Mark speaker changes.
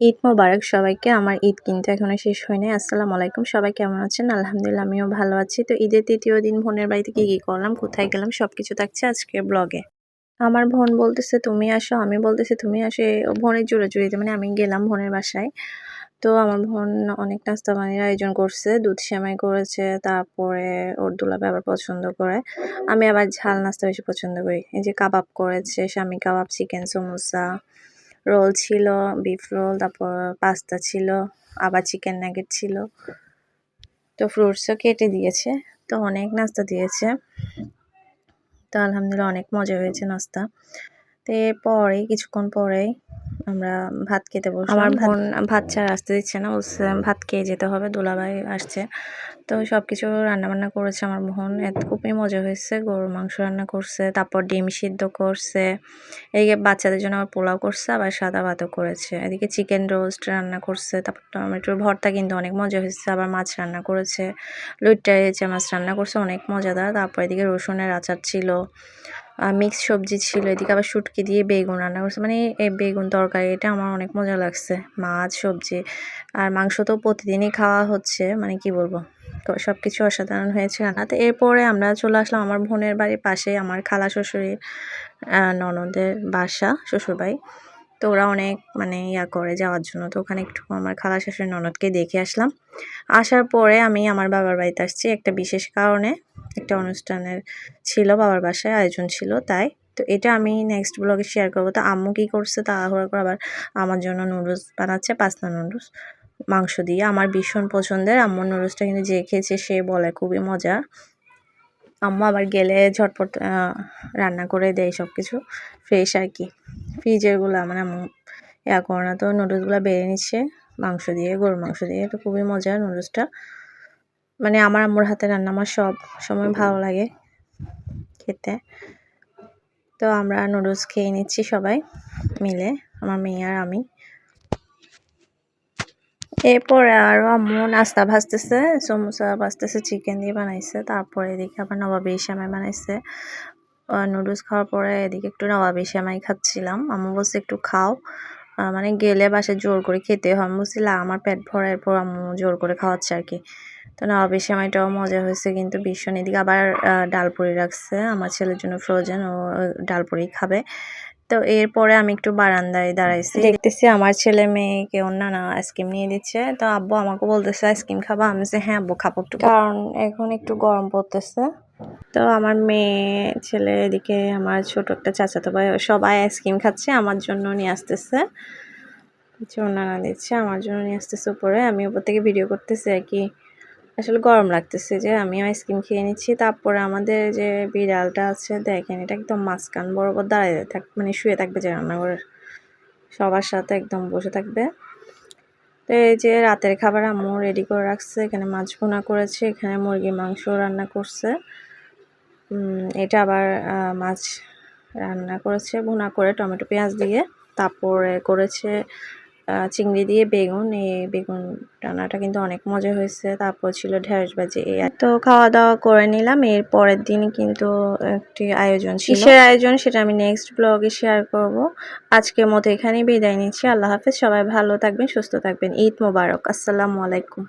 Speaker 1: ঈদ মোবারক সবাইকে। আমার ঈদ কিন্তু এখনো শেষ হয়নি। আসসালামু আলাইকুম। সবাই কেমন আছেন? আলহামদুলিল্লাহ আমিও ভালো আছি। তো ঈদের ৩য় দিন বোনের বাড়িতে কি করলাম, কোথায় গেলাম সবকিছু থাকছে আজকের ব্লগে। আমার বোন বলতেছে, "তুমি আসো।" আমি বলতেছি, "তুমি আসো।" বোনের জোরাজুরিতে মানে আমি গেলাম বোনের বাসায়। তো আমার বোন অনেক নাস্তা পানির আয়োজন করছে। দুধ সেমাই করেছে, তারপরে ওর দুলাভাই আবার পছন্দ করে। আমি আবার ঝাল নাস্তা বেশি পছন্দ করি। এই যে কাবাব করেছে, শামী কাবাব, চিকেন সমোসা, রোল ছিল, বিফ রোল, তারপর পাস্তা ছিল, আবার চিকেন নাগেট ছিল। তো ফ্রুটসও কেটে দিয়েছে। তো অনেক নাস্তা দিয়েছে। তো আলহামদুলিল্লাহ অনেক মজা হয়েছে নাস্তা। তো এরপরেই কিছুক্ষণ পরেই আমরা ভাত খেতে বসলাম। আমার বোন ভাত ছাড়া আসতে দিচ্ছে না, বলছে ভাত খেয়ে যেতে হবে, দুলাভাই আসছে। তো সবকিছু রান্নাবান্না করেছে আমার বোন, খুবই মজা হয়েছে। গরুর মাংস রান্না করছে, তারপর ডিম সিদ্ধ করছে, এদিকে বাচ্চাদের জন্য আবার পোলাও করছে, আবার সাদা ভাতও করেছে। এদিকে চিকেন রোস্ট রান্না করছে, তারপর টমেটোর ভর্তা কিন্তু অনেক মজা হয়েছে। আবার মাছ রান্না করেছে, লইট্টা ইচা মাছ রান্না করছে, অনেক মজাদার। তারপর এদিকে রসুনের আচার ছিল, মিক্স সবজি ছিল, এদিকে আবার শুটকি দিয়ে বেগুন রান্না করছে। মানে এই বেগুন তরকারি এটা আমার অনেক মজা লাগছে। মাছ, সবজি আর মাংস তো প্রতিদিনই খাওয়া হচ্ছে, মানে কি বলবো, তো সব কিছু অসাধারণ হয়েছে রান্না। তো এরপরে আমরা চলে আসলাম আমার বোনের বাড়ির পাশে, আমার খালা শ্বশুরের ননদের বাসা, শ্বশুরবাড়ি। তো ওরা অনেক মানে করে যাওয়ার জন্য, তো ওখানে একটু আমার খালা শাশুড়ি ননদকে দেখে আসলাম। আসার পরে আমি আমার বাবার বাড়িতে আসছি একটা বিশেষ কারণে, একটা অনুষ্ঠানের ছিল, বাবার বাসায় আয়োজন ছিল তাই। তো এটা আমি নেক্সট ব্লগে শেয়ার করবো। তো আম্মু কী করছে, তাড়াহুড়া করে আবার আমার জন্য নুডলস বানাচ্ছে, পাস্তা নুডলস মাংস দিয়ে। আমার ভীষণ পছন্দের। আম্মুর নুডলসটা কিন্তু যে খেয়েছে সে বলে খুবই মজা। আম্মু আবার গেলে ঝটপট রান্না করে দেয় সব কিছু ফ্রেশ আর কি। ফ্রিজেরগুলো মানে আম্মু করে না। তো নুডলসগুলো বেড়ে নিচ্ছে মাংস দিয়ে, গরুর মাংস দিয়ে। তো খুবই মজার নুডলসটা। মানে আমার আম্মুর হাতে রান্না আমার সব সময় ভালো লাগে খেতে। তো আমরা নুডলস খেয়ে নিচ্ছি সবাই মিলে, আমার মেয়ে আর আমি। এরপরে আরও আম্মু নাস্তা ভাজতেছে, সমোসা ভাজতেছে, চিকেন দিয়ে বানাইছে। তারপরে এদিকে আবার নবাবী সেমাই বানাইছে। নুডলস খাওয়ার পরে এদিকে একটু নবাবী সেমাই খাচ্ছিলাম। আম্মু বলছে একটু খাও, মানে গেলে বাসায় জোর করে খেতে হয়। আমি বলছিলাম আমার পেট ভরা, এরপর আম্মু জোর করে খাওয়াচ্ছে আর কি। তো নবাবী সেমাইটাও মজা হয়েছে কিন্তু ভীষণ। এদিকে আবার ডালপুরি রাখছে আমার ছেলের জন্য ফ্রোজেন, ও ডালপুরি খাবে। তো এরপরে আমি একটু বারান্দায় দাঁড়াইছি, দেখতেছি আমার ছেলে মেয়েকে অন্যান্য আইসক্রিম নিয়ে দিচ্ছে। তো আব্বু আমাকে বলতেছে আইসক্রিম খাবা, আমি বলছি হ্যাঁ আব্বু খাবো একটু, কারণ এখন একটু গরম পড়তেছে। তো আমার মেয়ে ছেলে এদিকে আমার ছোট একটা চাচাতো ভাই সবাই আইসক্রিম খাচ্ছে, আমার জন্য নিয়ে আসতেছে, অন্যান্য দিচ্ছে, আমার জন্য নিয়ে আসতেছে উপরে। আমি উপর থেকে ভিডিও করতেছি আর কি। আসলে গরম লাগতেছে যে আমিও আইসক্রিম খেয়ে নিচ্ছি। তারপরে আমাদের যে বিড়ালটা আছে দেখেন, এটা একদম মাঝখান বরাবর দাঁড়িয়ে মানে শুয়ে থাকবে যে রান্নাঘরের সবার সাথে একদম বসে থাকবে। তো এই যে রাতের খাবার আম্মু রেডি করে রাখছে, এখানে মাছ ভুনা করেছে, এখানে মুরগির মাংস রান্না করছে, এটা আবার মাছ রান্না করেছে ভুনা করে টমেটো পেঁয়াজ দিয়ে। তারপরে করেছে চিংড়ি দিয়ে বেগুন। এই বেগুন রান্নাটা কিন্তু অনেক মজা হয়েছে। তারপর ছিল ঢেঁড়স ভাজি। এই তো খাওয়া দাওয়া করে নিলাম। এর পরের দিন কিন্তু একটি আয়োজন ছিল, কিসের আয়োজন সেটা আমি নেক্সট ব্লগে শেয়ার করব। আজকের মতো এখানেই বিদায় নিচ্ছি। আল্লাহ হাফেজ। সবাই ভালো থাকবেন, সুস্থ থাকবেন। ঈদ মোবারক। আসসালামু আলাইকুম।